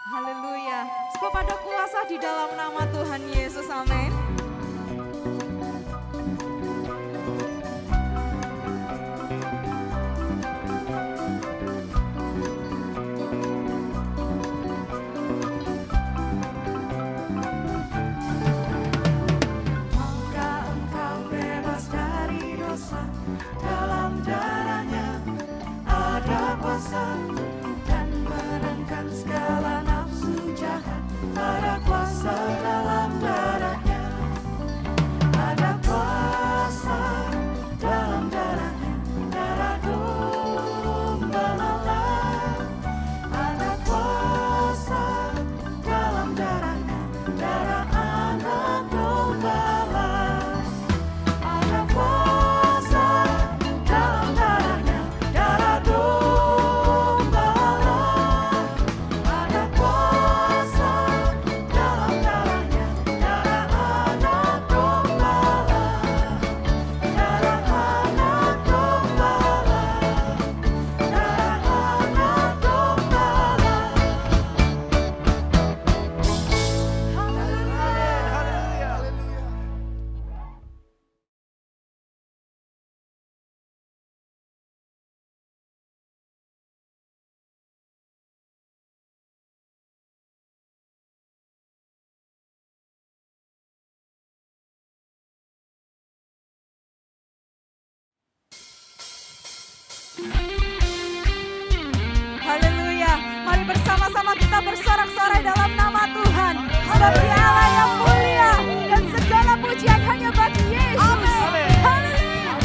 Haleluya. Sebab ada kuasa di dalam nama Tuhan Yesus. Amin. Maukah engkau bebas dari dosa? Dalam darahnya ada kuasa dan menangkan segala nafsu jahat. Ada kuasa dalam darahnya, ada kuasa dalam darahnya, darah domba Allah. Ada kuasa dalam darahnya, darah anak domba Allah. Ada kuasa dalam darahnya, darah domba Allah. Ada kuasa dalam darahnya, darah anak domba Allah. Darah anak domba Allah. Darah anak domba Allah. Haleluya. Haleluya. Mari bersama-sama kita bersorak-sorai dalam nama Tuhan. Sebab Dia Allah yang mulia dan segala pujian hanya bagi Yesus. Haleluya.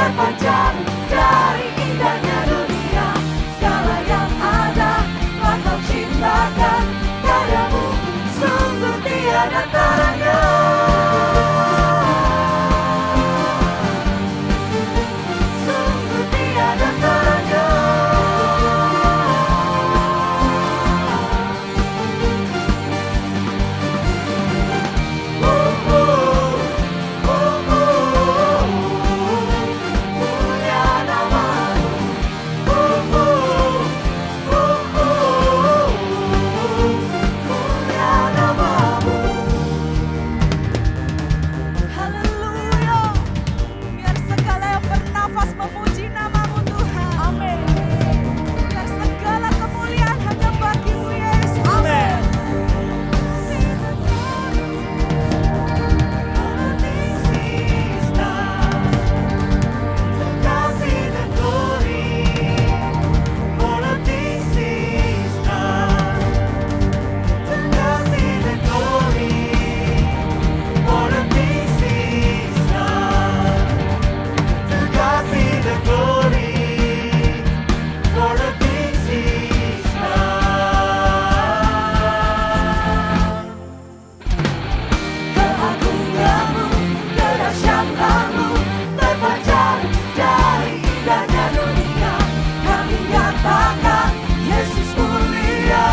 terpancar dari indahnya dunia. Segala yang ada telah Kau ciptakan, karyamu sungguh tiada taranya. Sungguh tiada taranya. Mulia namamu. Mulia namamu. Haleluya. Biar segala yang bernafas memuji namamu Tuhan. Amin. Biar segala kemuliaan hanya bagi-Mu Yesus. Amin. Keagunganmu, kedahsyatanmu terpancar dari indahnya dunia. Kami nyatakan Yesus mulia.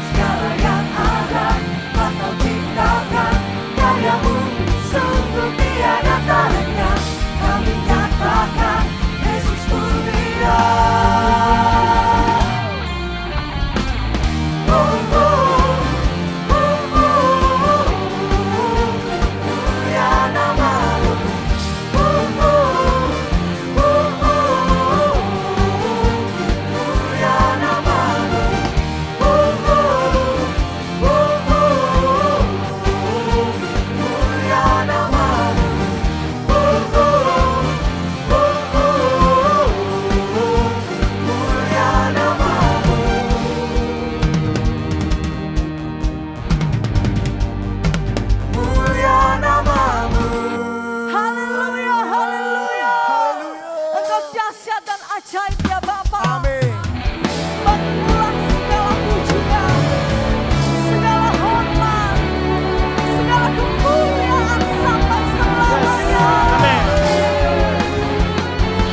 Segala yang ada telah Kau ciptakan, karyamu sungguh tiada taranya. Kami nyatakan Yesus mulia. Mulia namamu. Mulia namamu. Mulia namamu. Mulia namamu. Mulia namamu. Haleluya, haleluya. Engkau dahsyat dan ajaib ya Bapa. Amin. Mengulang segala pujian, segala hormat, segala kemuliaan sampai selamanya.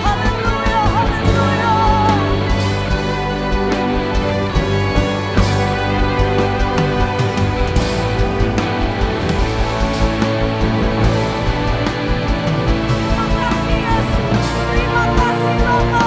Haleluya, haleluya. Terima kasih Yesus, terima kasih Bapa.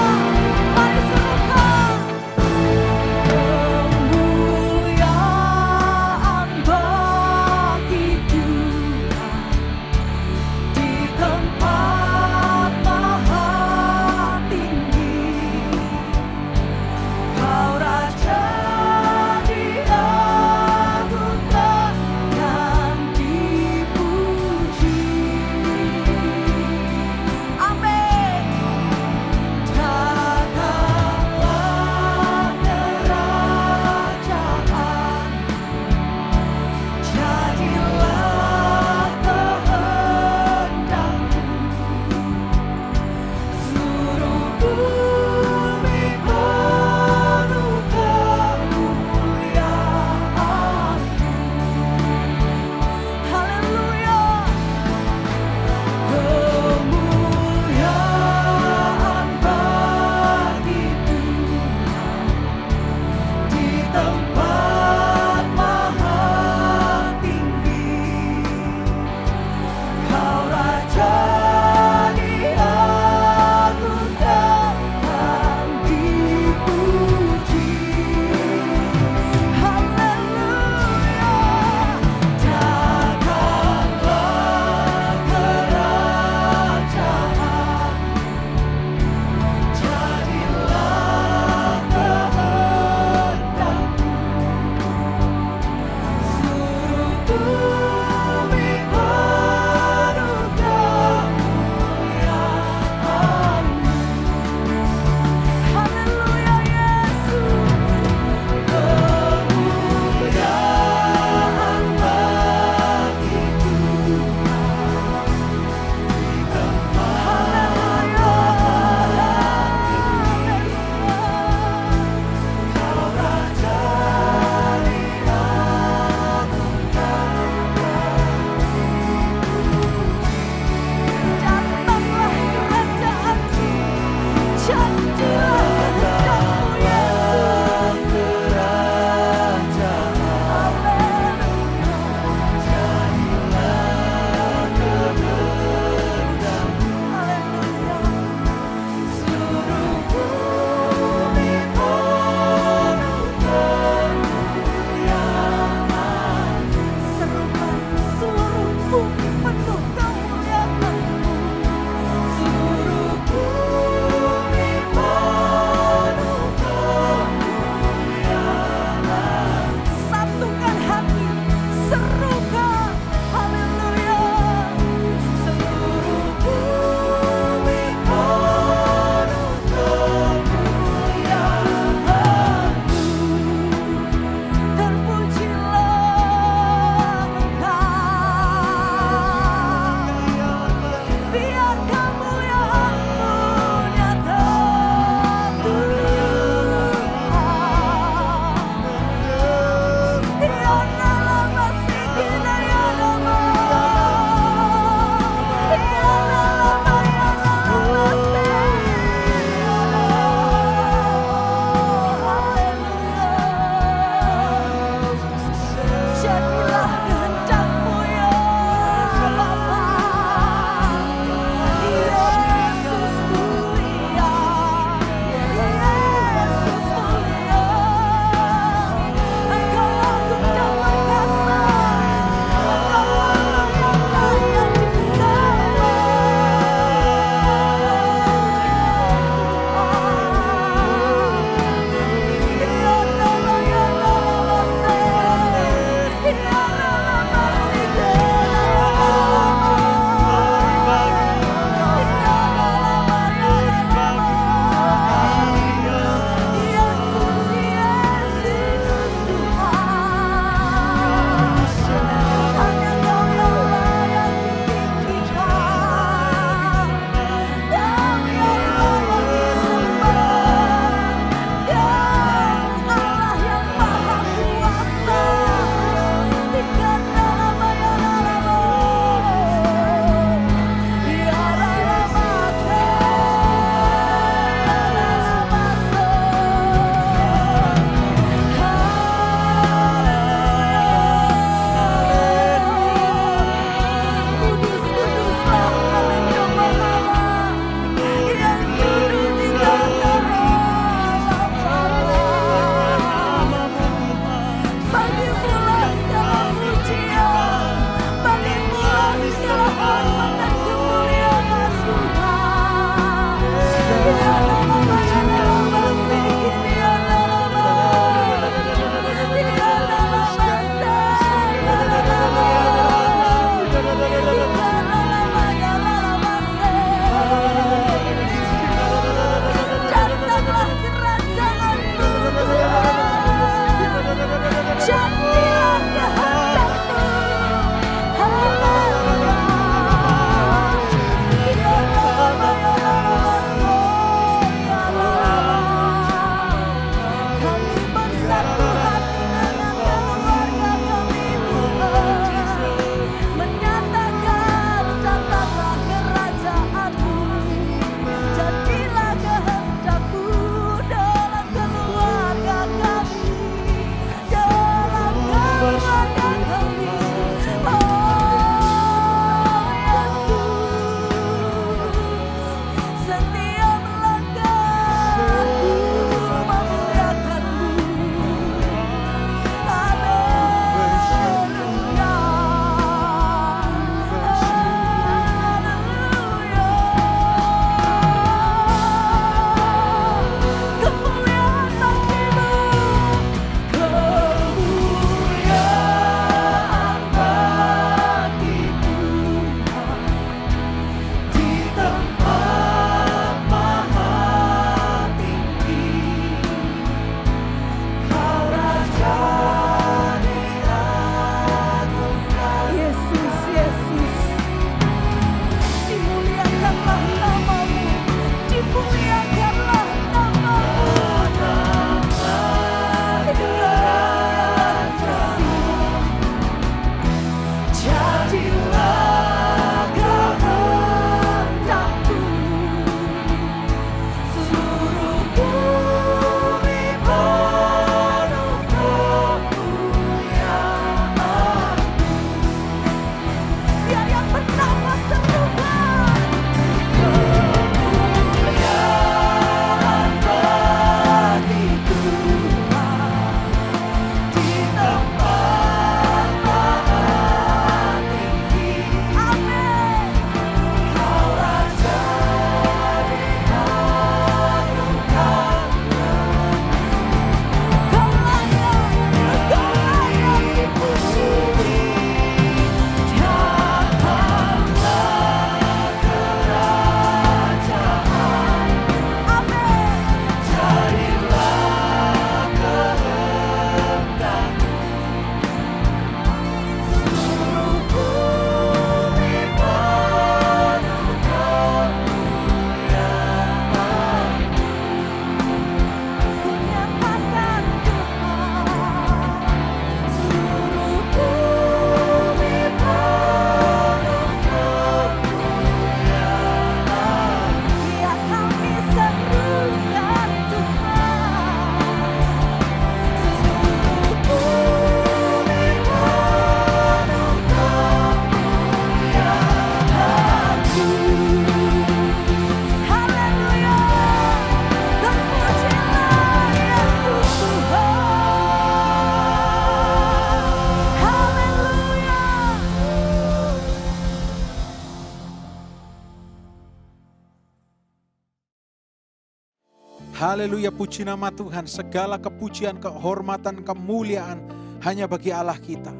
Haleluya, puji nama Tuhan. Segala kepujian, kehormatan, kemuliaan hanya bagi Allah kita.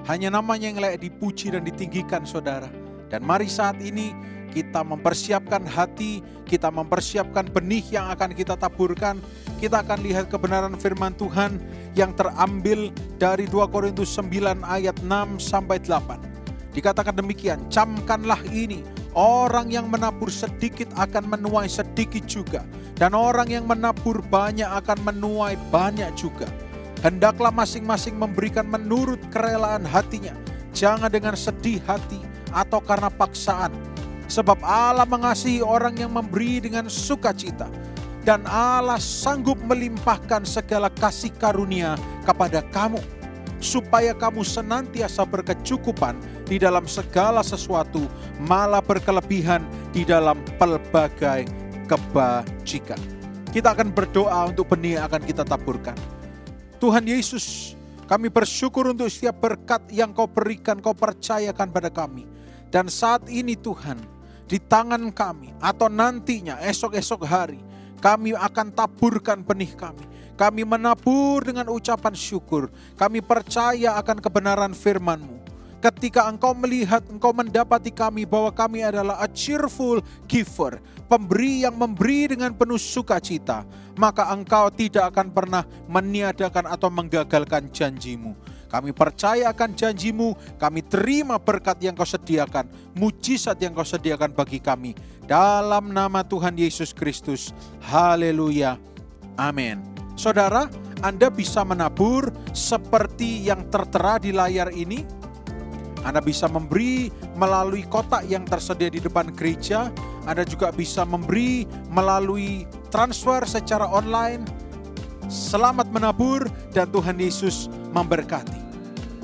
Hanya namanya yang layak dipuji dan ditinggikan, saudara. Dan mari saat ini kita mempersiapkan hati, kita mempersiapkan benih yang akan kita taburkan. Kita akan lihat kebenaran firman Tuhan yang terambil dari 2 Korintus 9 ayat 6 sampai 8. Dikatakan demikian, camkanlah ini, orang yang menabur sedikit akan menuai sedikit juga. Dan orang yang menabur banyak akan menuai banyak juga. Hendaklah masing-masing memberikan menurut kerelaan hatinya. Jangan dengan sedih hati atau karena paksaan. Sebab Allah mengasihi orang yang memberi dengan sukacita. Dan Allah sanggup melimpahkan segala kasih karunia kepada kamu. Supaya kamu senantiasa berkecukupan di dalam segala sesuatu. Malah berkelebihan di dalam pelbagai kebajikan. Kita akan berdoa untuk benih yang akan kita taburkan. Tuhan Yesus, kami bersyukur untuk setiap berkat yang Kau berikan, Kau percayakan pada kami. Dan saat ini Tuhan, di tangan kami atau nantinya esok-esok hari, kami akan taburkan benih kami. Kami menabur dengan ucapan syukur. Kami percaya akan kebenaran firman-Mu. Ketika Engkau melihat, Engkau mendapati kami bahwa kami adalah a cheerful giver, pemberi yang memberi dengan penuh sukacita, maka Engkau tidak akan pernah meniadakan atau menggagalkan janji-Mu. Kami percaya akan janji-Mu, kami terima berkat yang Kau sediakan, mujizat yang Kau sediakan bagi kami. Dalam nama Tuhan Yesus Kristus, haleluya, amin. Saudara, Anda bisa menabur seperti yang tertera di layar ini. Anda bisa memberi melalui kotak yang tersedia di depan gereja. Anda juga bisa memberi melalui transfer secara online. Selamat menabur dan Tuhan Yesus memberkati.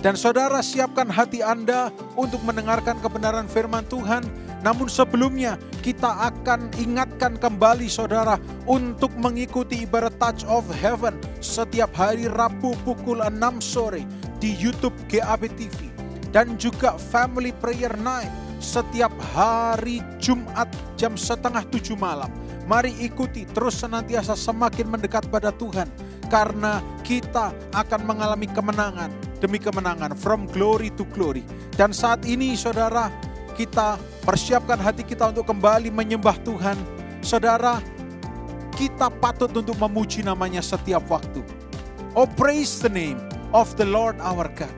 Dan saudara, siapkan hati Anda untuk mendengarkan kebenaran firman Tuhan. Namun sebelumnya kita akan ingatkan kembali saudara untuk mengikuti ibadah Touch of Heaven setiap hari Rabu pukul 6 sore di YouTube GAB TV. Dan juga Family Prayer Night setiap hari Jumat jam 6:30 malam. Mari ikuti, terus senantiasa semakin mendekat pada Tuhan. Karena kita akan mengalami kemenangan demi kemenangan, from glory to glory. Dan saat ini saudara, kita persiapkan hati kita untuk kembali menyembah Tuhan. Saudara, kita patut untuk memuji namanya setiap waktu. Oh, praise the name of the Lord our God.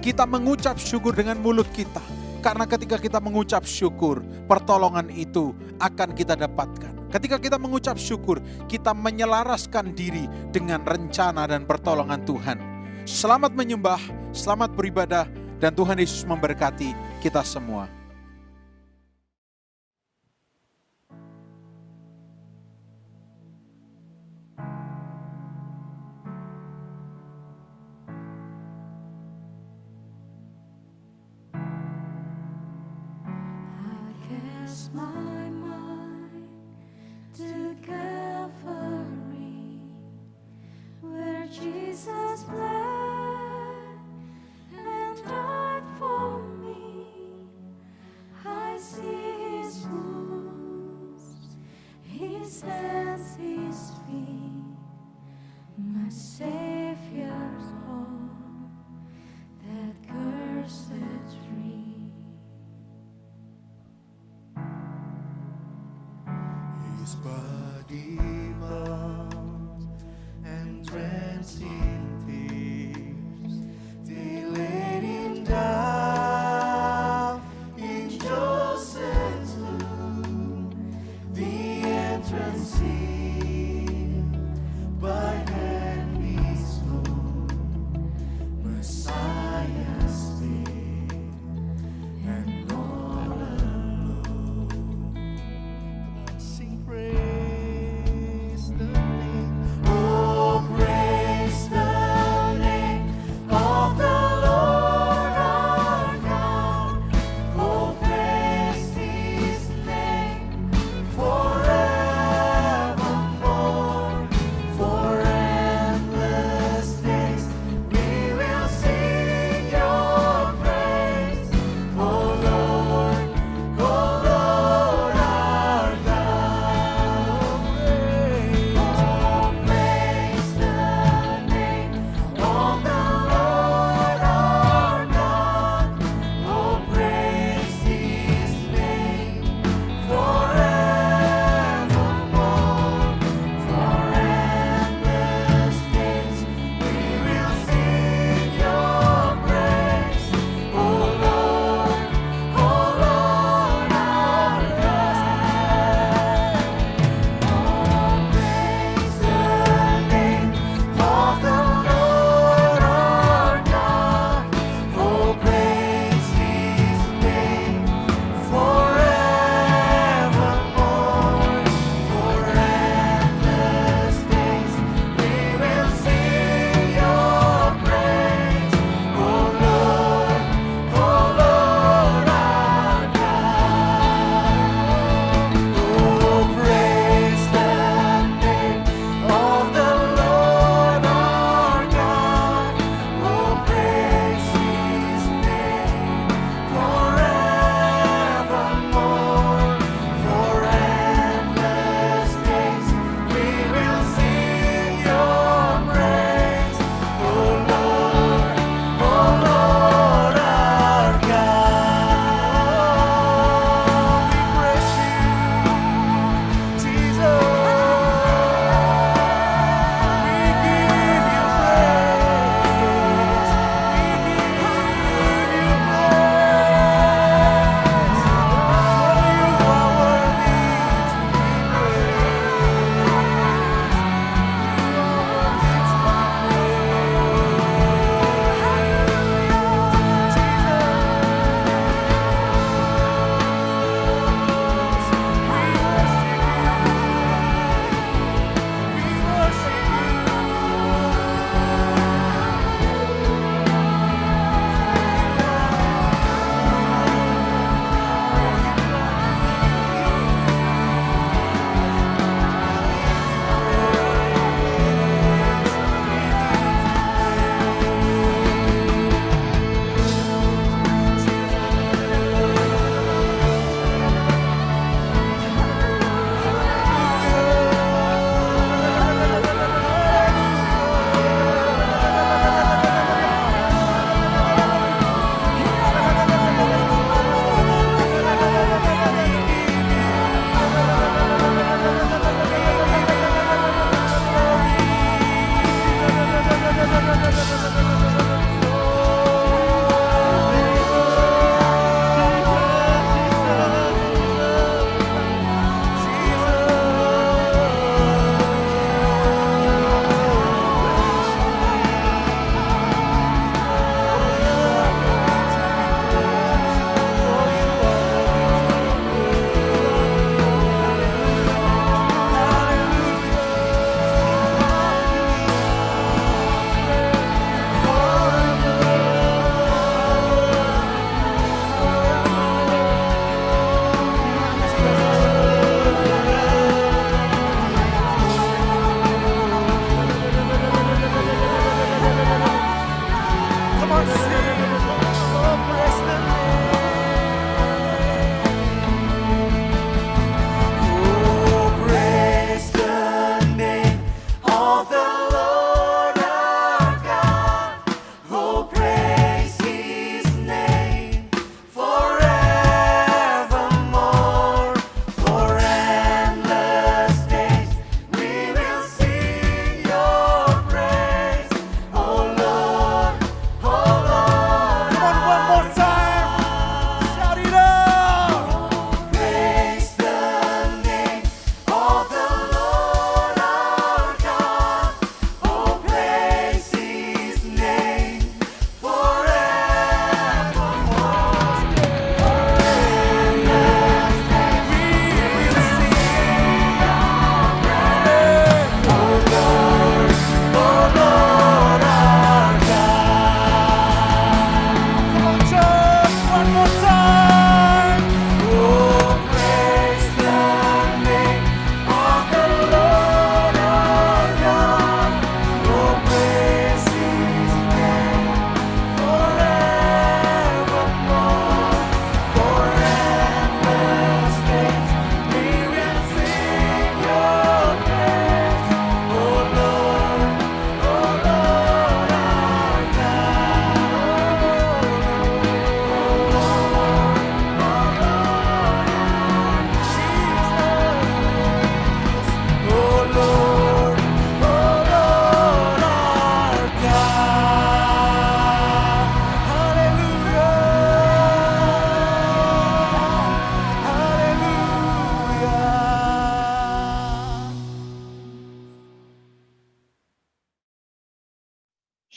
Kita mengucap syukur dengan mulut kita. Karena ketika kita mengucap syukur, pertolongan itu akan kita dapatkan. Ketika kita mengucap syukur, kita menyelaraskan diri dengan rencana dan pertolongan Tuhan. Selamat menyembah, selamat beribadah, dan Tuhan Yesus memberkati kita semua. My mind to Calvary, where Jesus bled and died for me. I see His wounds, His hands, His feet, my Savior's home that cursed free. His body bound and drenched in tears, they laid Him down in Joseph's tomb, the entrance sealed by heavy stone. Messiah still and all alone. Sing praise.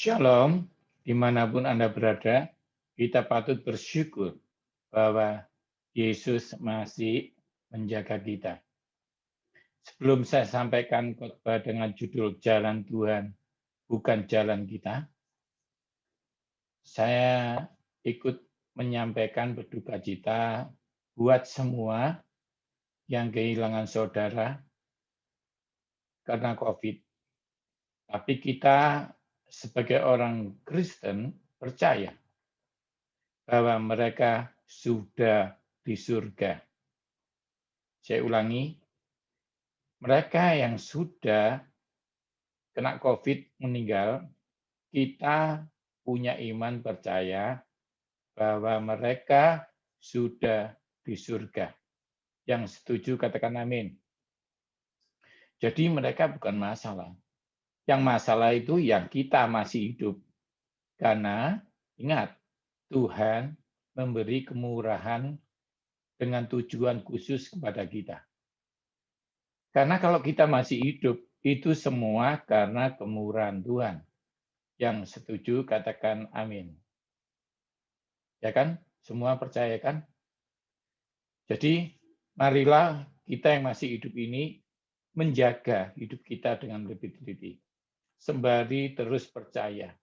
Shalom, dimanapun Anda berada, kita patut bersyukur bahwa Yesus masih menjaga kita. Sebelum saya sampaikan khotbah dengan judul Jalan Tuhan, bukan jalan kita, saya ikut menyampaikan berduka cita buat semua yang kehilangan saudara karena COVID. Tapi kita sebagai orang Kristen percaya bahwa mereka sudah di surga. Saya ulangi, mereka yang sudah kena COVID meninggal, kita punya iman percaya bahwa mereka sudah di surga. Yang setuju katakan amin. Jadi mereka bukan masalah. Yang masalah itu yang kita masih hidup. Karena ingat, Tuhan memberi kemurahan dengan tujuan khusus kepada kita. Karena kalau kita masih hidup, itu semua karena kemurahan Tuhan. Yang setuju katakan amin. Ya kan? Semua percaya kan? Jadi marilah kita yang masih hidup ini menjaga hidup kita dengan lebih teliti. Sembari terus percaya.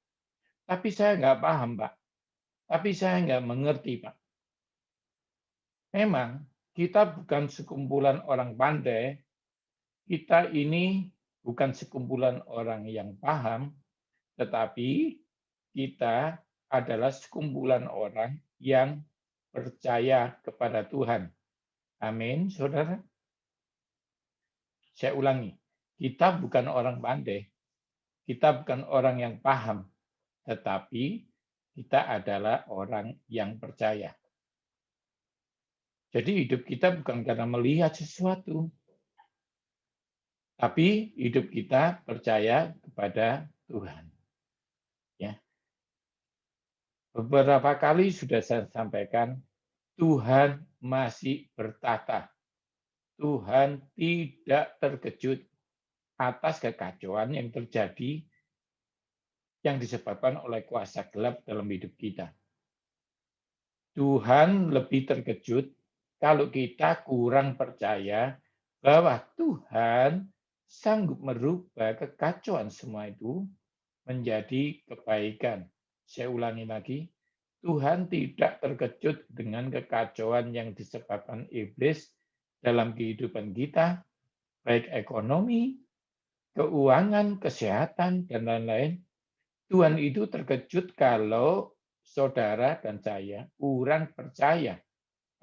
Tapi saya nggak paham, Pak. Tapi saya nggak mengerti, Pak. Memang kita bukan sekumpulan orang pandai, kita ini bukan sekumpulan orang yang paham, tetapi kita adalah sekumpulan orang yang percaya kepada Tuhan. Amin, saudara. Saya ulangi, kita bukan orang pandai, kita bukan orang yang paham, tetapi kita adalah orang yang percaya. Jadi hidup kita bukan karena melihat sesuatu, tapi hidup kita percaya kepada Tuhan. Ya. Beberapa kali sudah saya sampaikan, Tuhan masih bertata. Tuhan tidak terkejut atas kekacauan yang terjadi yang disebabkan oleh kuasa gelap dalam hidup kita. Tuhan lebih terkejut kalau kita kurang percaya bahwa Tuhan sanggup merubah kekacauan semua itu menjadi kebaikan. Saya ulangi lagi, Tuhan tidak terkejut dengan kekacauan yang disebabkan iblis dalam kehidupan kita, baik ekonomi, keuangan, kesehatan, dan lain-lain. Tuhan itu terkejut kalau saudara dan saya kurang percaya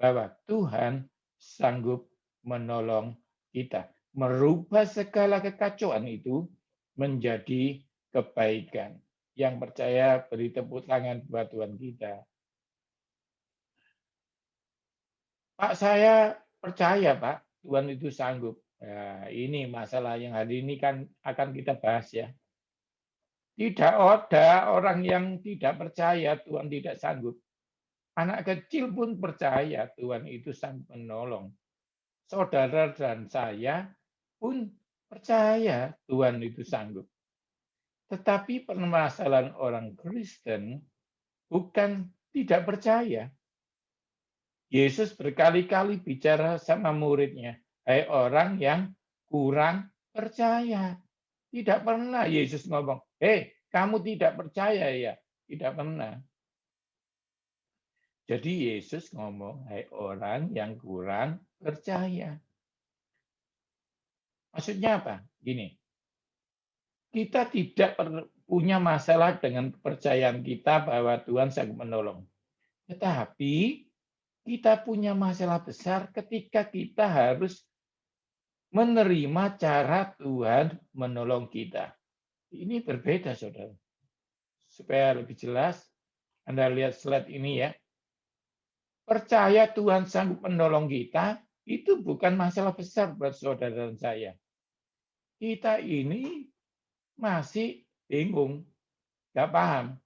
bahwa Tuhan sanggup menolong kita, merubah segala kekacauan itu menjadi kebaikan. Yang percaya beri tepuk tangan buat Tuhan kita. Pak, saya percaya, Pak, Tuhan itu sanggup. Ya, ini masalah yang hari ini kan akan kita bahas ya. Tidak ada orang yang tidak percaya Tuhan tidak sanggup. Anak kecil pun percaya Tuhan itu sanggup menolong. Saudara dan saya pun percaya Tuhan itu sanggup. Tetapi permasalahan orang Kristen bukan tidak percaya. Yesus berkali-kali bicara sama muridnya, hai orang yang kurang percaya. Tidak pernah Yesus ngomong, kamu tidak percaya ya? Tidak pernah. Jadi Yesus ngomong, hai orang yang kurang percaya. Maksudnya apa? Gini, kita tidak punya masalah dengan kepercayaan kita bahwa Tuhan sanggup menolong. Tetapi kita punya masalah besar ketika kita harus menerima cara Tuhan menolong kita. Ini berbeda, saudara. Supaya lebih jelas, Anda lihat slide ini ya. Percaya Tuhan sanggup menolong kita, itu bukan masalah besar buat saudara dan saya. Kita ini masih bingung, nggak paham.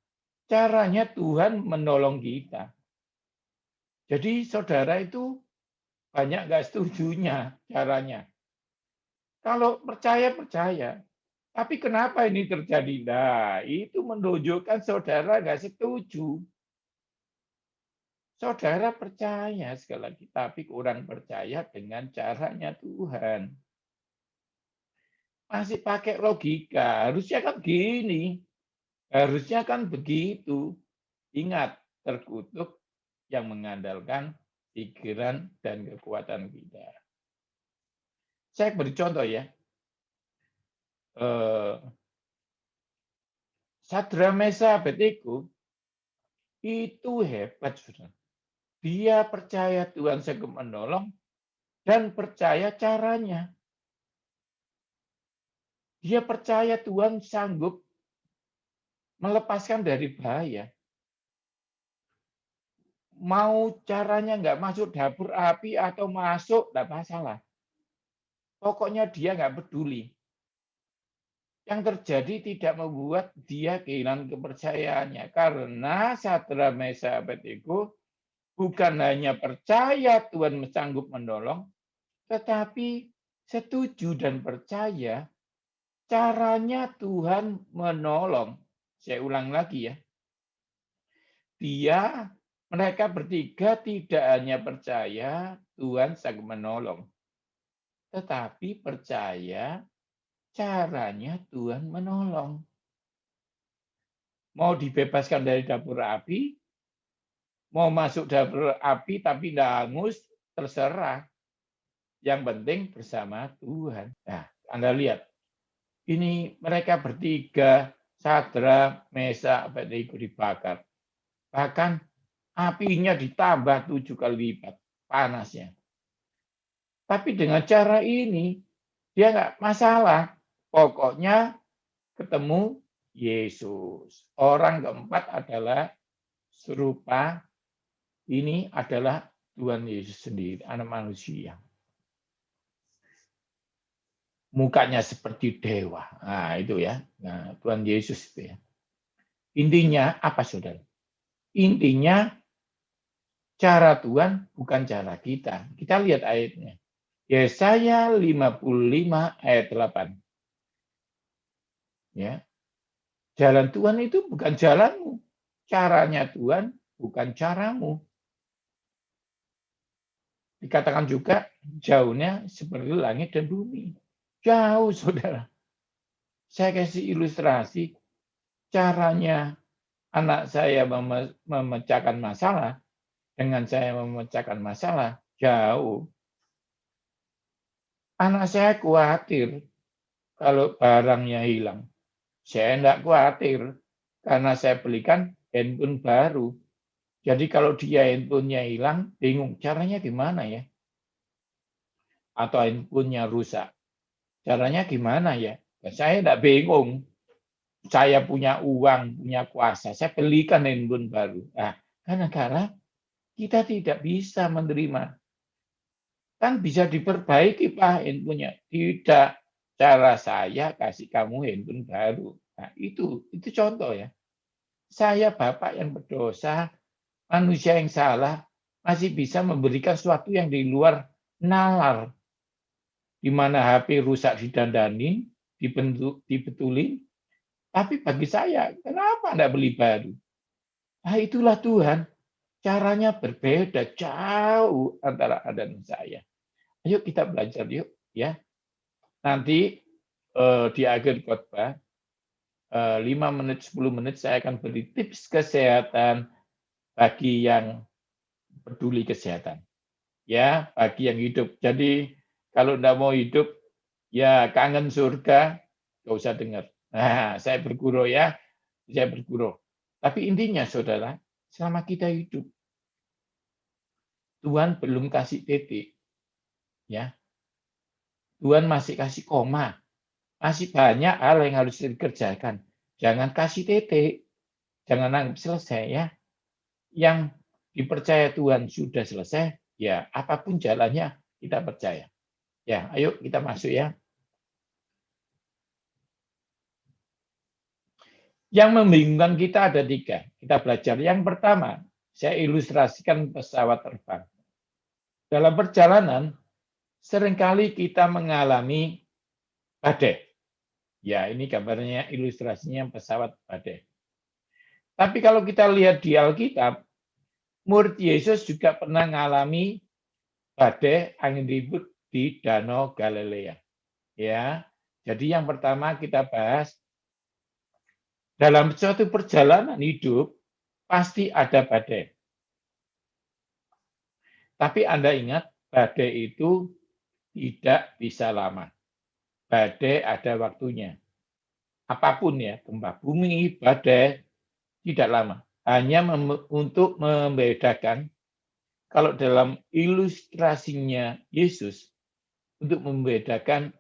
Caranya Tuhan menolong kita. Jadi saudara itu banyak nggak setujunya caranya. Kalau percaya, Tapi kenapa ini terjadi? Nah, itu menunjukkan saudara nggak setuju. Saudara percaya sekali lagi, tapi kurang percaya dengan caranya Tuhan. Masih pakai logika, harusnya kan gini, harusnya kan begitu. Ingat, terkutuk yang mengandalkan pikiran dan kekuatan kita. Saya beri contoh ya. Sadra Mesa Abednego itu hebat, saudara. Dia percaya Tuhan sanggup menolong dan percaya caranya. Dia percaya Tuhan sanggup melepaskan dari bahaya. Mau caranya nggak masuk dapur api atau masuk, nggak masalah. Pokoknya dia nggak peduli. Yang terjadi tidak membuat dia kehilangan kepercayaannya. Karena Sadra Mesa Abednego bukan hanya percaya Tuhan sanggup menolong, tetapi setuju dan percaya caranya Tuhan menolong. Saya ulang lagi ya. Mereka bertiga tidak hanya percaya Tuhan sanggup menolong, tetapi percaya caranya Tuhan menolong. Mau dibebaskan dari dapur api, mau masuk dapur api tapi tidak hangus, terserah. Yang penting bersama Tuhan. Nah, Anda lihat. Ini mereka bertiga, Sadra, Mesa, Abednego dibakar. Bahkan apinya ditambah 7 kali lipat panasnya. Tapi dengan cara ini, dia nggak masalah. Pokoknya ketemu Yesus. Orang keempat adalah serupa, ini adalah Tuhan Yesus sendiri, anak manusia. Mukanya seperti dewa. Nah, itu ya. Nah, Tuhan Yesus itu ya. Intinya apa, saudara? Intinya cara Tuhan bukan cara kita. Kita lihat ayatnya. Yesaya 55 ayat 8. Ya. Jalan Tuhan itu bukan jalanmu. Caranya Tuhan bukan caramu. Dikatakan juga jauhnya seperti langit dan bumi. Jauh, saudara. Saya kasih ilustrasi caranya anak saya memecahkan masalah dengan saya memecahkan masalah jauh. Anak saya khawatir kalau barangnya hilang. Saya tidak khawatir karena saya belikan handphone baru. Jadi kalau dia handphonenya hilang, bingung caranya gimana ya? Atau handphonenya rusak. Caranya gimana ya? Saya tidak bingung. Saya punya uang, punya kuasa. Saya belikan handphone baru. Nah, karena kita tidak bisa menerima. Kan bisa diperbaiki, Pak, handphonenya. Tidak. Cara saya kasih kamu handphone baru. Nah, itu contoh ya. Saya bapak yang berdosa, manusia yang salah, masih bisa memberikan sesuatu yang di luar nalar. Di mana HP rusak didandanin, dibetulin. Tapi bagi saya, kenapa tidak beli baru? Nah, itulah Tuhan. Caranya berbeda jauh antara Anda dan saya. Ayo kita belajar yuk, ya. Nanti di akhir khotbah 5 menit 10 menit saya akan beri tips kesehatan bagi yang peduli kesehatan. Ya, bagi yang hidup. Jadi kalau enggak mau hidup ya kangen surga, enggak usah dengar. Nah, saya berguru ya. Saya berguru. Tapi intinya saudara, selama kita hidup Tuhan belum kasih titik. Ya. Tuhan masih kasih koma. Masih banyak hal yang harus dikerjakan. Jangan kasih titik. Jangan anggap selesai ya. Yang dipercaya Tuhan sudah selesai, ya apapun jalannya kita percaya. Ya, ayo kita masuk ya. Yang membingungkan kita ada 3. Kita belajar. Yang pertama, saya ilustrasikan pesawat terbang. Dalam perjalanan, seringkali kita mengalami badai. Ya, ini gambarnya, ilustrasinya pesawat badai. Tapi kalau kita lihat di Alkitab, murid Yesus juga pernah mengalami badai angin ribut di Danau Galilea. Ya, jadi yang pertama kita bahas, dalam suatu perjalanan hidup pasti ada badai. Tapi Anda ingat, badai itu tidak bisa lama. Badai ada waktunya. Apapun ya, gempa bumi, badai, tidak lama. Hanya untuk membedakan, kalau dalam ilustrasinya Yesus, untuk membedakan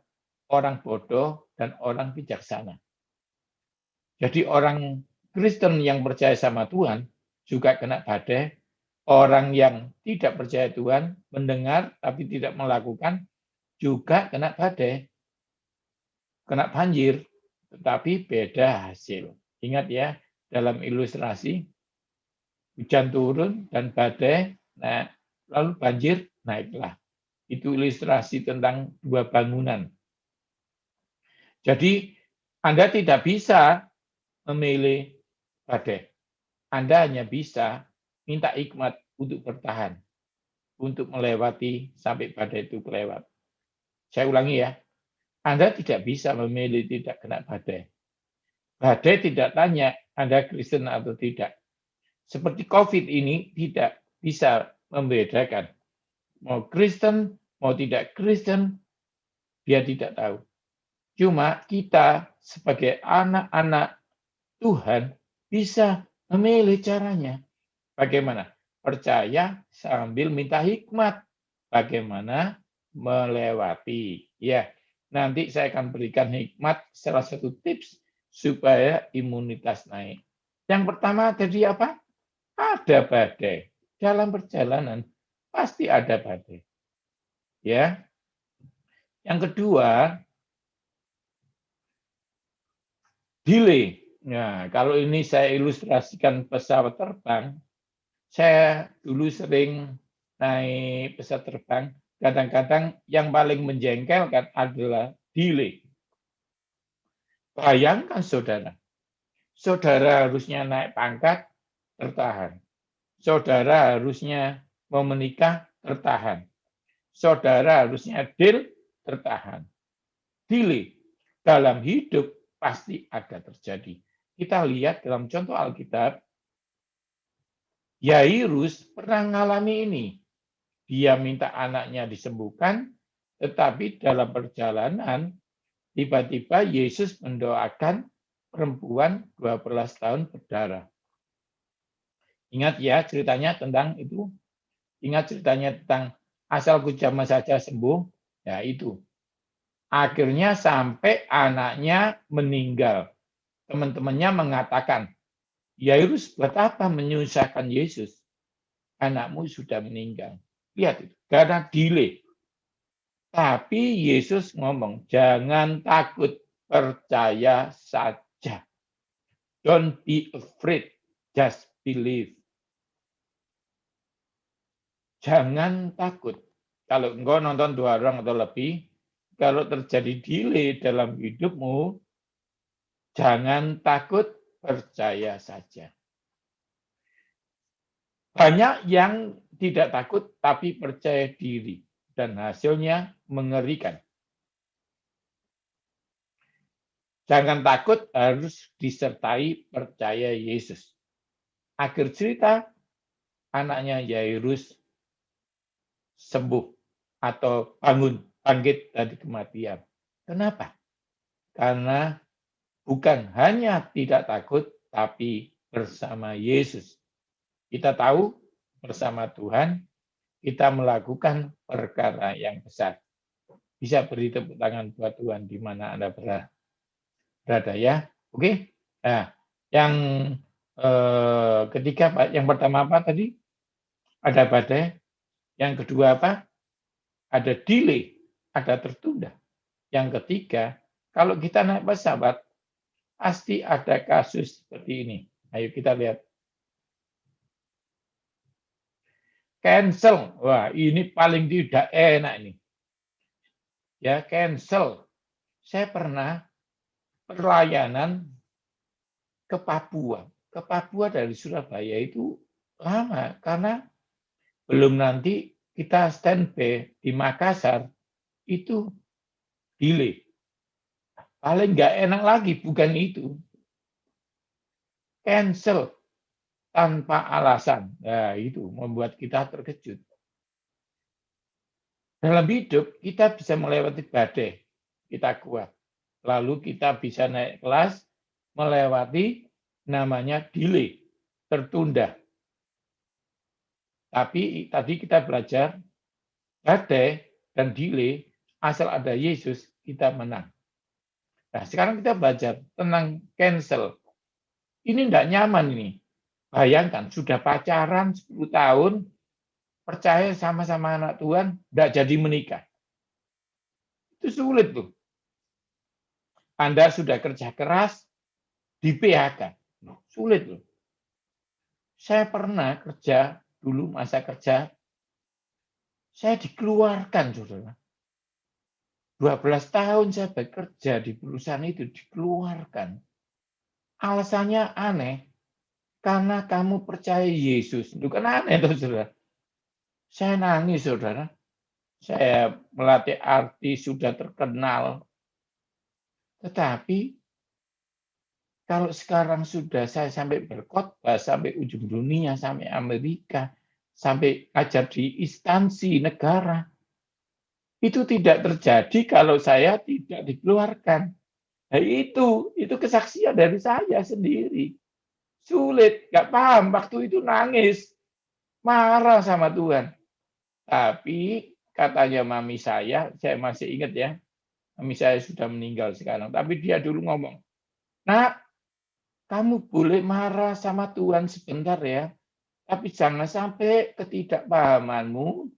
orang bodoh dan orang bijaksana. Jadi orang Kristen yang percaya sama Tuhan juga kena badai. Orang yang tidak percaya Tuhan, mendengar tapi tidak melakukan, juga kena badai. Kena banjir, tetapi beda hasil. Ingat ya, dalam ilustrasi, hujan turun dan badai, nah, lalu banjir, naiklah. Itu ilustrasi tentang dua bangunan. Jadi, Anda tidak bisa memilih badai. Anda hanya bisa minta hikmat untuk bertahan, untuk melewati sampai badai itu kelewat. Saya ulangi ya, Anda tidak bisa memilih tidak kena badai. Badai tidak tanya Anda Kristen atau tidak. Seperti COVID ini tidak bisa membedakan. Mau Kristen, mau tidak Kristen, dia tidak tahu. Cuma kita sebagai anak-anak Tuhan bisa memilih caranya. Bagaimana? Percaya sambil minta hikmat. Bagaimana melewati. Ya, nanti saya akan berikan hikmat, salah satu tips supaya imunitas naik. Yang pertama tadi apa? Ada badai. Dalam perjalanan pasti ada badai. Ya. Yang kedua, delay. Nah, kalau ini saya ilustrasikan pesawat terbang, saya dulu sering naik pesawat terbang, kadang-kadang yang paling menjengkelkan adalah delay. Bayangkan saudara, saudara harusnya naik pangkat, tertahan. Saudara harusnya mau menikah, tertahan. Saudara harusnya deal, tertahan. Delay dalam hidup pasti ada terjadi. Kita lihat dalam contoh Alkitab, Yairus pernah mengalami ini. Dia minta anaknya disembuhkan, tetapi dalam perjalanan tiba-tiba Yesus mendoakan perempuan 12 tahun berdarah. Ingat ya ceritanya tentang itu? Ingat ceritanya tentang asalku jamah saja sembuh? Ya itu. Akhirnya sampai anaknya meninggal. Teman-temannya mengatakan, Yairus, buat apa menyusahkan Yesus? Anakmu sudah meninggal. Lihat itu, karena delay. Tapi Yesus ngomong, jangan takut, percaya saja. Don't be afraid, just believe. Jangan takut. Kalau engkau nonton 2 orang atau lebih, kalau terjadi delay dalam hidupmu, jangan takut, percaya saja. Banyak yang tidak takut tapi percaya diri dan hasilnya mengerikan. Jangan takut, harus disertai percaya Yesus. Akhir cerita, anaknya Yairus sembuh atau bangkit dari kematian. Kenapa? Karena bukan hanya tidak takut, tapi bersama Yesus. Kita tahu bersama Tuhan, kita melakukan perkara yang besar. Bisa beri tepuk tangan buat Tuhan di mana Anda berada ya. Oke. Nah, yang ketiga, Pak, yang pertama apa tadi? Ada badai. Yang kedua apa? Ada delay, ada tertunda. Yang ketiga, kalau kita naik pesawat, pasti ada kasus seperti ini. Ayo kita lihat. Cancel. Wah, ini paling tidak enak ini. Ya, cancel. Saya pernah perlayanan ke Papua. Ke Papua dari Surabaya itu lama, karena belum nanti kita standby di Makassar, itu delay. Paling nggak enak lagi, bukan itu. Cancel tanpa alasan. Nah, itu membuat kita terkejut. Dalam hidup, kita bisa melewati badai. Kita kuat. Lalu kita bisa naik kelas, melewati namanya delay, tertunda. Tapi tadi kita belajar, badai dan delay, asal ada Yesus, kita menang. Nah, sekarang kita belajar tentang cancel. Ini tidak nyaman ini. Bayangkan, sudah pacaran 10 tahun, percaya sama-sama anak Tuhan, tidak jadi menikah. Itu sulit tuh. Anda sudah kerja keras, di PHK. Sulit loh. Saya pernah kerja, dulu masa kerja, saya dikeluarkan, saudara. 12 tahun saya bekerja di perusahaan itu, dikeluarkan. Alasannya aneh, karena kamu percaya Yesus. Itu kan aneh, saudara. Saya nangis, saudara. Saya melatih artis, sudah terkenal. Tetapi, kalau sekarang sudah saya sampai berkhotbah, sampai ujung dunia, sampai Amerika, sampai ajar di instansi negara, itu tidak terjadi kalau saya tidak dikeluarkan. Nah, itu kesaksian dari saya sendiri. Sulit, nggak paham, waktu itu nangis, marah sama Tuhan. Tapi katanya mami saya masih ingat ya, mami saya sudah meninggal sekarang, tapi dia dulu ngomong, "Nak, kamu boleh marah sama Tuhan sebentar ya, tapi jangan sampai ketidakpahamanmu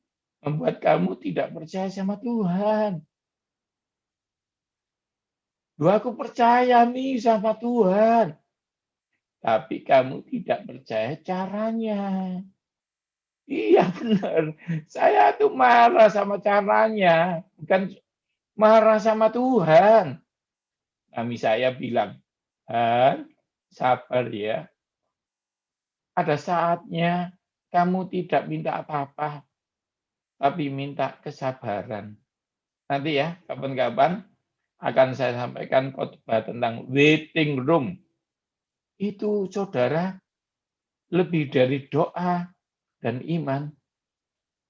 membuat kamu tidak percaya sama Tuhan." Loh, aku percaya nih sama Tuhan, tapi kamu tidak percaya caranya. Iya benar, saya tuh marah sama caranya, bukan marah sama Tuhan. Mami saya bilang, "Han, sabar ya. Ada saatnya kamu tidak minta apa-apa, tapi minta kesabaran." Nanti ya, kapan-kapan akan saya sampaikan khotbah tentang waiting room. Itu, saudara, lebih dari doa dan iman,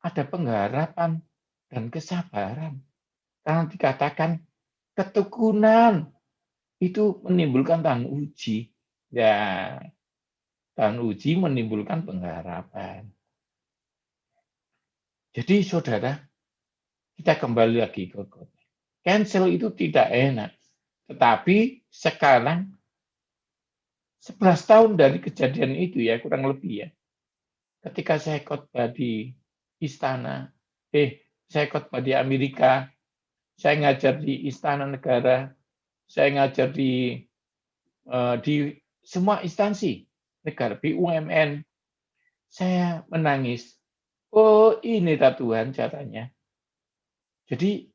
ada pengharapan dan kesabaran. Karena dikatakan ketekunan itu menimbulkan tahan uji. Ya, tahan uji menimbulkan pengharapan. Jadi, saudara, kita kembali lagi ke khotbah. Cancel itu tidak enak. Tetapi sekarang 11 tahun dari kejadian itu ya, kurang lebih ya. Ketika saya khotbah di istana, saya khotbah di Amerika, saya ngajar di istana negara, saya ngajar di semua instansi negara, BUMN, saya menangis. Oh, ini tak Tuhan caranya. Jadi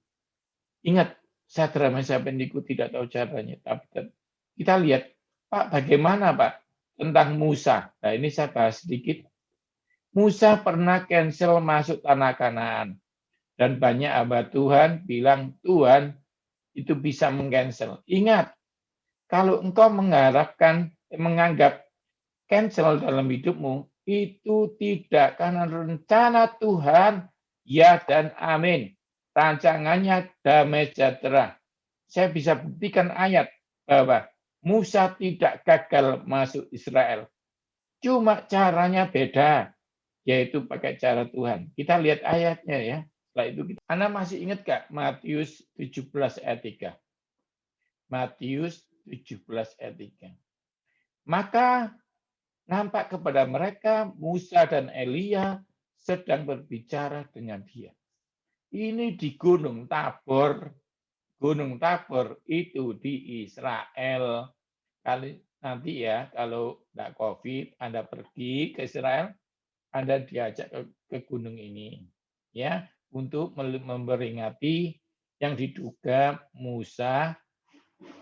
ingat, Sadra Meshach Abednego tidak tahu caranya. Tapi kita lihat, Pak, bagaimana Pak tentang Musa? Nah, ini saya bahas sedikit. Musa pernah cancel masuk tanah Kanaan. Dan banyak hamba Tuhan bilang, Tuhan itu bisa mengcancel. Ingat, kalau engkau menganggap cancel dalam hidupmu, itu tidak, karena rencana Tuhan, ya dan amin. Rancangannya damai sejahtera. Saya bisa buktikan ayat bahwa Musa tidak gagal masuk Israel. Cuma caranya beda, yaitu pakai cara Tuhan. Kita lihat ayatnya ya. Setelah itu Anda masih ingat gak Matius 17 ayat 3? Matius 17 ayat 3. Maka nampak kepada mereka Musa dan Elia sedang berbicara dengan dia. Ini di Gunung Tabor. Gunung Tabor itu di Israel. Nanti ya, kalau tidak COVID, Anda pergi ke Israel, Anda diajak ke gunung ini, ya, untuk memperingati yang diduga Musa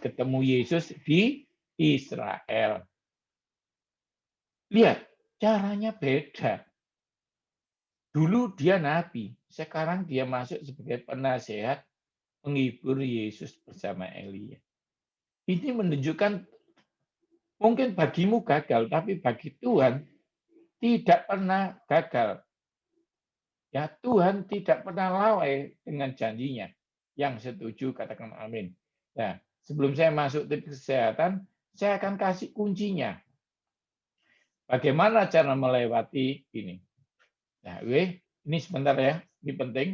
ketemu Yesus di Israel. Lihat, caranya beda. Dulu dia nabi, sekarang dia masuk sebagai penasehat menghibur Yesus bersama Elia. Ini menunjukkan mungkin bagimu gagal, tapi bagi Tuhan tidak pernah gagal. Ya, Tuhan tidak pernah lalai dengan janjinya. Yang setuju katakan amin. Nah, sebelum saya masuk tips kesehatan, saya akan kasih kuncinya. Bagaimana cara melewati ini? Nah, ini sebentar ya, ini penting.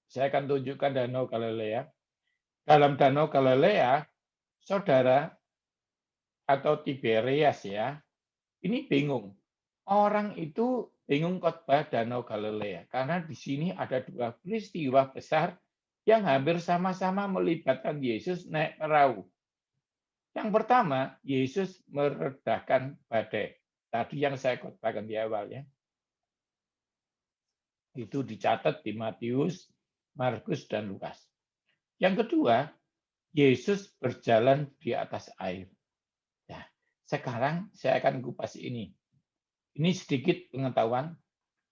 Saya akan tunjukkan Danau Galilea. Dalam Danau Galilea, saudara atau Tiberias ya, ini bingung. Orang itu bingung khotbah Danau Galilea karena di sini ada dua peristiwa besar yang hampir sama-sama melibatkan Yesus naik perahu. Yang pertama, Yesus meredakan badai. Tadi yang saya khotbahkan di awal ya. Itu dicatat di Matius, Markus, dan Lukas. Yang kedua, Yesus berjalan di atas air. Nah, sekarang saya akan kupas ini. Ini sedikit pengetahuan.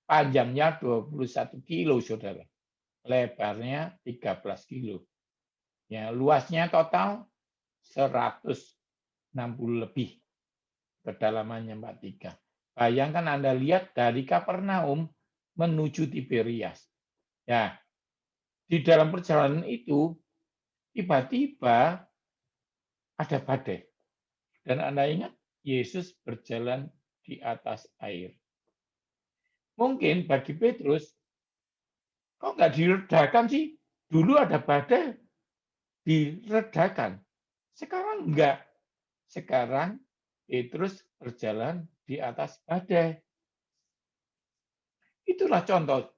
Panjangnya 21 kilo, saudara. Lebarnya 13 kilo. Ya, luasnya total 160 lebih. Kedalamannya 43. Bayangkan Anda lihat dari Kapernaum menuju Tiberias. Ya, di dalam perjalanan itu tiba-tiba ada badai. Dan Anda ingat, Yesus berjalan di atas air. Mungkin bagi Petrus, kok nggak diredakan sih? Dulu ada badai, diredakan. Sekarang enggak. Sekarang Petrus berjalan di atas badai. Itulah contoh.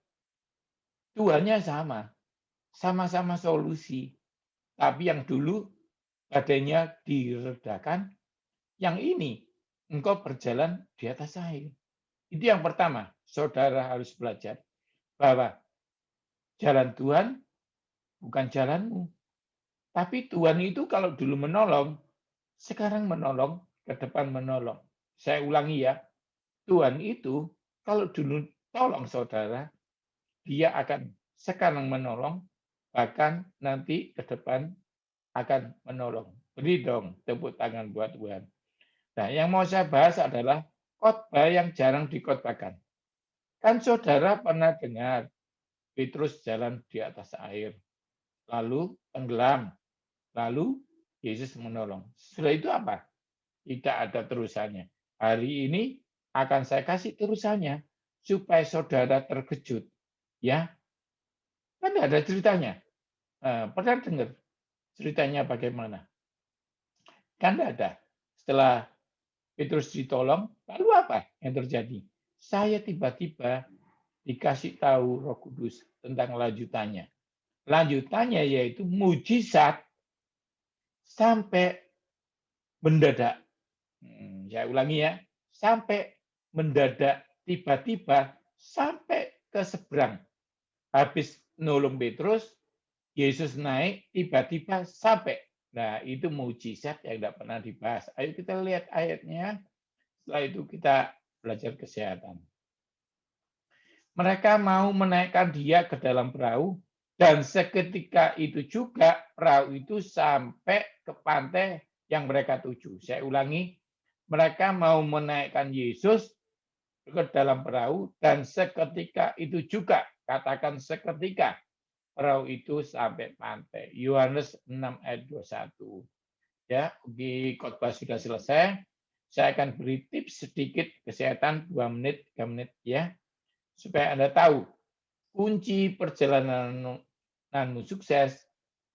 Tuhannya sama. Sama-sama solusi. Tapi yang dulu badainya diredakan, yang ini engkau berjalan di atas air. Itu yang pertama, saudara harus belajar bahwa jalan Tuhan bukan jalanmu. Tapi Tuhan itu kalau dulu menolong, sekarang menolong, ke depan menolong. Saya ulangi ya, Tuhan itu kalau dulu tolong saudara, dia akan sekarang menolong, bahkan nanti ke depan akan menolong. Beri dong tepuk tangan buat Tuhan. Nah, yang mau saya bahas adalah khotbah yang jarang dikhotbahkan. Kan saudara pernah dengar Petrus jalan di atas air, lalu tenggelam, lalu Yesus menolong. Setelah itu apa? Tidak ada terusannya. Hari ini akan saya kasih terusannya supaya saudara terkejut. Ya, kan ada ceritanya. Pernah dengar ceritanya bagaimana? Kan ada. Setelah Petrus ditolong, lalu apa yang terjadi? Saya tiba-tiba dikasih tahu Roh Kudus tentang lanjutannya. Lanjutannya yaitu mujizat sampai mendadak. Saya ulangi ya, sampai mendadak, tiba-tiba sampai ke seberang. Habis nolong Petrus, Yesus naik, tiba-tiba sampai. Nah, itu mujizat yang tidak pernah dibahas. Ayo kita lihat ayatnya. Setelah itu kita belajar kesehatan. Mereka mau menaikkan dia ke dalam perahu, dan seketika itu juga perahu itu sampai ke pantai yang mereka tuju. Saya ulangi, mereka mau menaikkan Yesus ke dalam perahu, dan seketika itu juga, katakan seketika, perahu itu sampai pantai. Yohanes 6 ayat 21. Ya, di khotbah sudah selesai. Saya akan beri tips sedikit kesehatan 2 menit, 3 menit ya. Supaya Anda tahu kunci perjalananmu sukses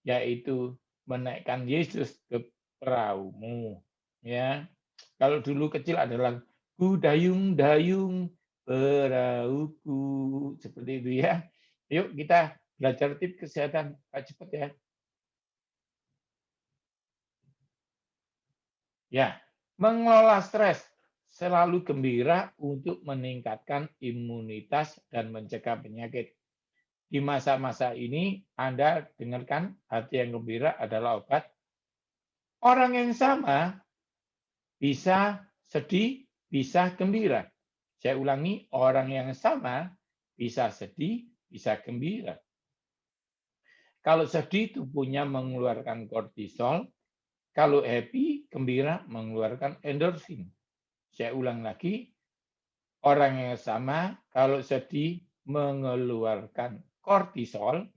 yaitu menaikkan Yesus ke perahumu. Ya, kalau dulu kecil adalah ku dayung-dayung perahuku, seperti itu ya. Yuk kita belajar tips kesehatan, cepat ya. Ya, mengelola stres. Selalu gembira untuk meningkatkan imunitas dan mencegah penyakit. Di masa-masa ini, Anda dengarkan, hati yang gembira adalah obat. Orang yang sama bisa sedih, bisa gembira. Saya ulangi, orang yang sama bisa sedih, bisa gembira. Kalau sedih, tubuhnya mengeluarkan kortisol. Kalau happy, gembira, mengeluarkan endorfin. Saya ulang lagi, orang yang sama kalau sedih mengeluarkan kortisol,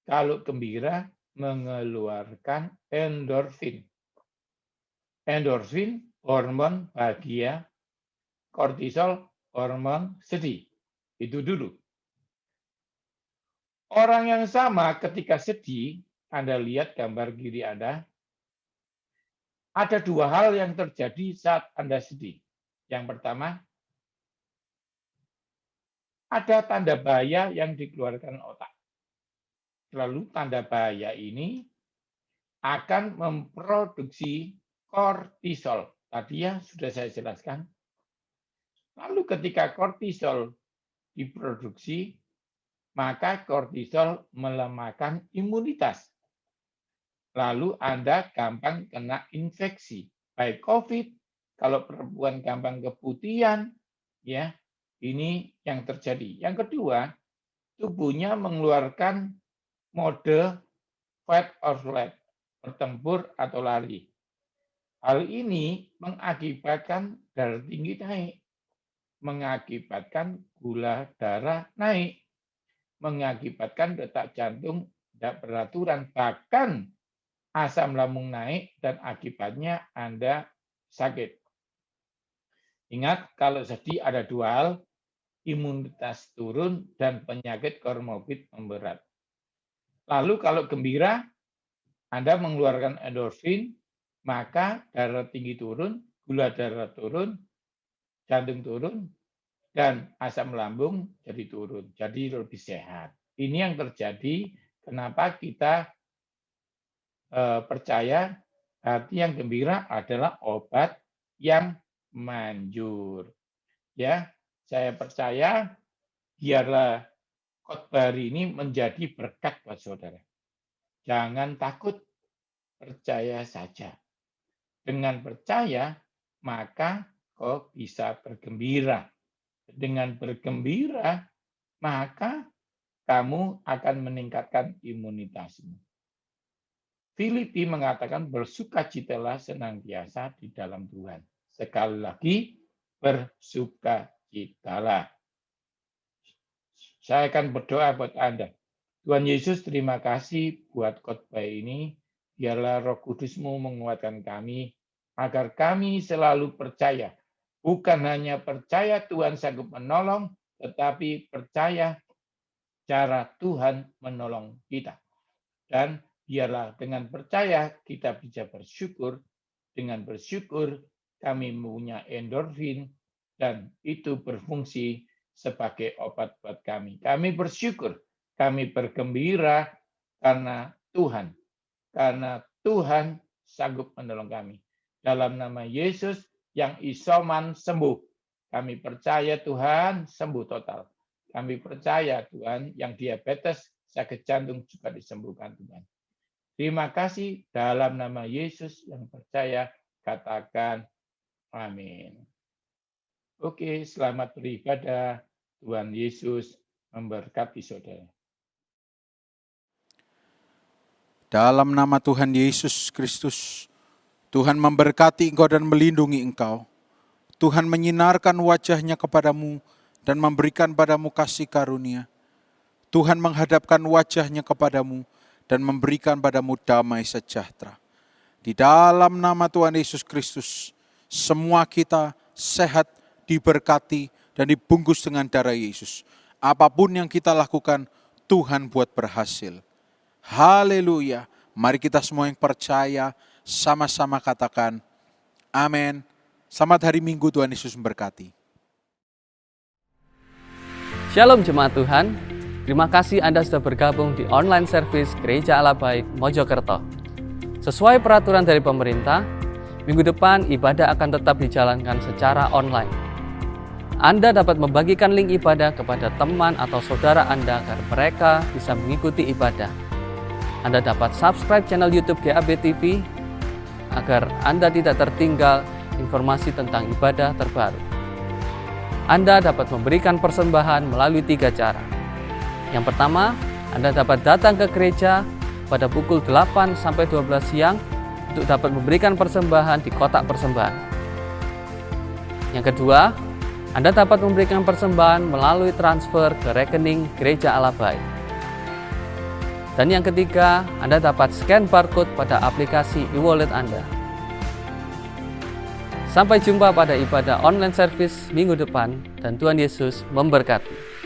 kalau gembira mengeluarkan endorfin. Endorfin, hormon bahagia, kortisol, hormon sedih. Itu dulu. Orang yang sama ketika sedih, Anda lihat gambar kiri Anda, ada dua hal yang terjadi saat Anda sedih. Yang pertama, ada tanda bahaya yang dikeluarkan otak. Lalu tanda bahaya ini akan memproduksi kortisol. Tadi ya sudah saya jelaskan. Lalu ketika kortisol diproduksi, maka kortisol melemahkan imunitas. Lalu Anda gampang kena infeksi, baik COVID, kalau perempuan gampang keputihan, ya, ini yang terjadi. Yang kedua, tubuhnya mengeluarkan mode fight or flight, bertempur atau lari. Hal ini mengakibatkan darah tinggi naik, mengakibatkan gula darah naik, mengakibatkan detak jantung tidak beraturan, bahkan asam lambung naik dan akibatnya Anda sakit. Ingat, kalau sedih ada dua hal, imunitas turun dan penyakit komorbid memberat. Lalu kalau gembira, Anda mengeluarkan endorfin, maka darah tinggi turun, gula darah turun, jantung turun, dan asam lambung jadi turun, jadi lebih sehat. Ini yang terjadi kenapa kita percaya hati yang gembira adalah obat yang manjur. Ya, saya percaya biarlah khotbah hari ini menjadi berkat buat saudara. Jangan takut, percaya saja. Dengan percaya, maka kau bisa bergembira. Dengan bergembira, maka kamu akan meningkatkan imunitasmu. Filipi mengatakan bersukacitalah senantiasa di dalam Tuhan. Sekali lagi, bersukacitalah. Saya akan berdoa buat Anda. Tuhan Yesus, terima kasih buat khotbah ini. Biarlah Roh Kudus-Mu menguatkan kami, agar kami selalu percaya. Bukan hanya percaya Tuhan sanggup menolong, tetapi percaya cara Tuhan menolong kita. Dan biarlah dengan percaya kita bisa bersyukur. Dengan bersyukur kami punya endorfin dan itu berfungsi sebagai obat buat kami. Kami bersyukur, kami bergembira karena Tuhan sanggup menolong kami. Dalam nama Yesus yang isoman sembuh. Kami percaya Tuhan sembuh total. Kami percaya Tuhan yang diabetes, sakit jantung juga disembuhkan Tuhan. Terima kasih dalam nama Yesus yang percaya, katakan amin. Oke, selamat beribadah. Tuhan Yesus memberkati saudara. Dalam nama Tuhan Yesus Kristus, Tuhan memberkati engkau dan melindungi engkau. Tuhan menyinarkan wajah-Nya kepadamu dan memberikan padamu kasih karunia. Tuhan menghadapkan wajah-Nya kepadamu dan memberikan padamu damai sejahtera. Di dalam nama Tuhan Yesus Kristus, semua kita sehat, diberkati, dan dibungkus dengan darah Yesus. Apapun yang kita lakukan, Tuhan buat berhasil. Haleluya. Mari kita semua yang percaya, sama-sama katakan, amin. Selamat hari Minggu, Tuhan Yesus memberkati. Shalom jemaat Tuhan, terima kasih Anda sudah bergabung di online service Gereja Allah Baik Mojokerto. Sesuai peraturan dari pemerintah, minggu depan ibadah akan tetap dijalankan secara online. Anda dapat membagikan link ibadah kepada teman atau saudara Anda agar mereka bisa mengikuti ibadah. Anda dapat subscribe channel YouTube GAB TV agar Anda tidak tertinggal informasi tentang ibadah terbaru. Anda dapat memberikan persembahan melalui 3 cara. Yang pertama, Anda dapat datang ke gereja pada pukul 8 sampai 12 siang untuk dapat memberikan persembahan di kotak persembahan. Yang kedua, Anda dapat memberikan persembahan melalui transfer ke rekening Gereja Allah Baik. Dan yang ketiga, Anda dapat scan barcode pada aplikasi e-wallet Anda. Sampai jumpa pada ibadah online service minggu depan, dan Tuhan Yesus memberkati.